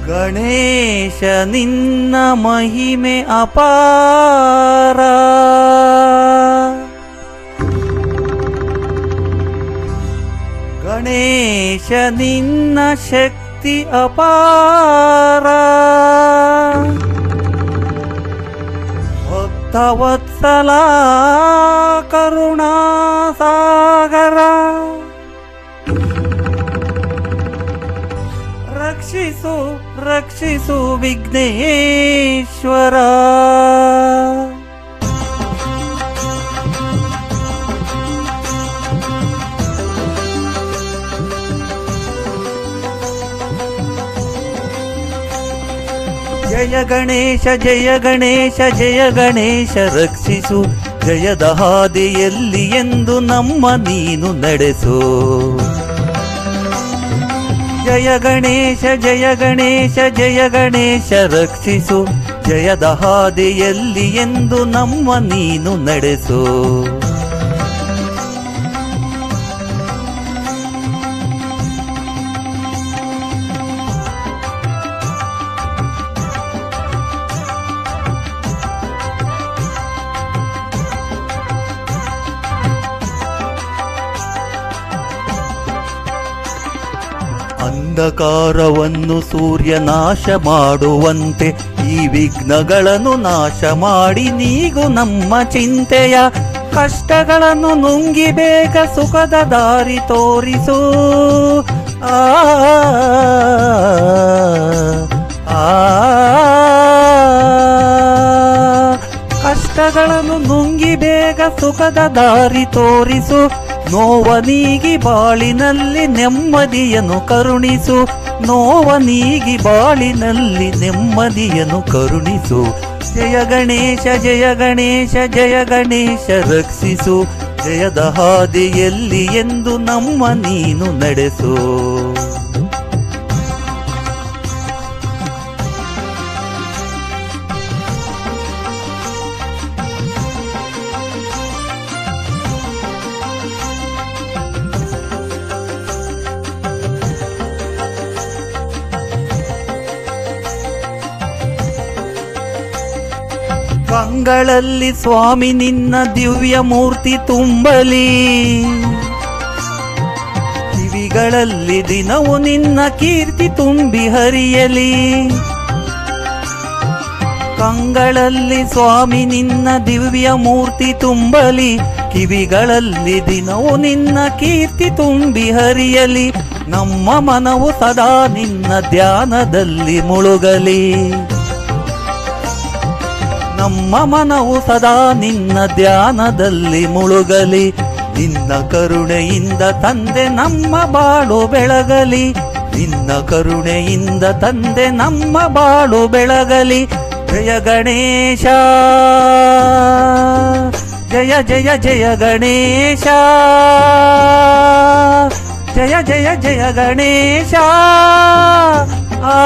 ಗಣೇಶ ನಿನ್ನ ಮಹಿಮೆ ಅಪಾರ, ಗಣೇಶ ನಿನ್ನ ಶಕ್ತಿ ಅಪಾರ, ಭಕ್ತವತ್ಸಲ ಕರುಣಾಸಾಗರ, ರಕ್ಷಿಸು ರಕ್ಷಿಸು ವಿಘ್ನೇಶ್ವರ. ಜಯ ಗಣೇಶ ಜಯ ಗಣೇಶ ಜಯ ಗಣೇಶ ರಕ್ಷಿಸು, ಜಯದ ಹಾದಿಯಲ್ಲಿ ಎಂದು ನಮ್ಮ ನೀನು ನಡೆಸು. ಜಯ ಗಣೇಶ ಜಯ ಗಣೇಶ ಜಯ ಗಣೇಶ ರಕ್ಷಿಸು, ಜಯದ ಹಾದಿಯಲ್ಲಿ ಎಂದು ನಮ್ಮ ನೀನು ನಡೆಸು. ಅಂಧಕಾರವನ್ನು ಸೂರ್ಯ ನಾಶ ಮಾಡುವಂತೆ ಈ ವಿಘ್ನಗಳನ್ನು ನಾಶ ಮಾಡಿ ನೀಗು ನಮ್ಮ ಚಿಂತೆಯ, ಕಷ್ಟಗಳನ್ನು ನುಂಗಿ ಬೇಗ ಸುಖದ ದಾರಿ ತೋರಿಸು. ಆ ಕಷ್ಟಗಳನ್ನು ನುಂಗಿ ಬೇಗ ಸುಖದ ದಾರಿ ತೋರಿಸು. ನೋವ ನೀಗಿ ಬಾಳಿನಲ್ಲಿ ನೆಮ್ಮದಿಯನ್ನು ಕರುಣಿಸು, ನೋವ ನೀಗಿ ಬಾಳಿನಲ್ಲಿ ನೆಮ್ಮದಿಯನ್ನು ಕರುಣಿಸು. ಜಯ ಗಣೇಶ ಜಯ ಗಣೇಶ ಜಯ ಗಣೇಶ ರಕ್ಷಿಸು, ಜಯದ ಹಾದಿಯಲ್ಲಿ ಎಂದು ನಮ್ಮ ನೀನು ನಡೆಸು. ಕಂಗಳಲ್ಲಿ ಸ್ವಾಮಿ ನಿನ್ನ ದಿವ್ಯ ಮೂರ್ತಿ ತುಂಬಲಿ, ಕಿವಿಗಳಲ್ಲಿ ದಿನವೂ ನಿನ್ನ ಕೀರ್ತಿ ತುಂಬಿ ಹರಿಯಲಿ. ಕಂಗಳಲ್ಲಿ ಸ್ವಾಮಿ ನಿನ್ನ ದಿವ್ಯ ಮೂರ್ತಿ ತುಂಬಲಿ, ಕಿವಿಗಳಲ್ಲಿ ದಿನವೂ ನಿನ್ನ ಕೀರ್ತಿ ತುಂಬಿ ಹರಿಯಲಿ. ನಮ್ಮ ಮನವು ಸದಾ ನಿನ್ನ ಧ್ಯಾನದಲ್ಲಿ ಮುಳುಗಲಿ, ನಮ್ಮ ಮನವು ಸದಾ ನಿನ್ನ ಧ್ಯಾನದಲ್ಲಿ ಮುಳುಗಲಿ. ನಿನ್ನ ಕರುಣೆಯಿಂದ ತಂದೆ ನಮ್ಮ ಬಾಳು ಬೆಳಗಲಿ, ನಿನ್ನ ಕರುಣೆಯಿಂದ ತಂದೆ ನಮ್ಮ ಬಾಳು ಬೆಳಗಲಿ. ಜಯ ಗಣೇಶ ಜಯ ಜಯ ಜಯ ಗಣೇಶ, ಜಯ ಜಯ ಜಯ ಗಣೇಶ. ಆ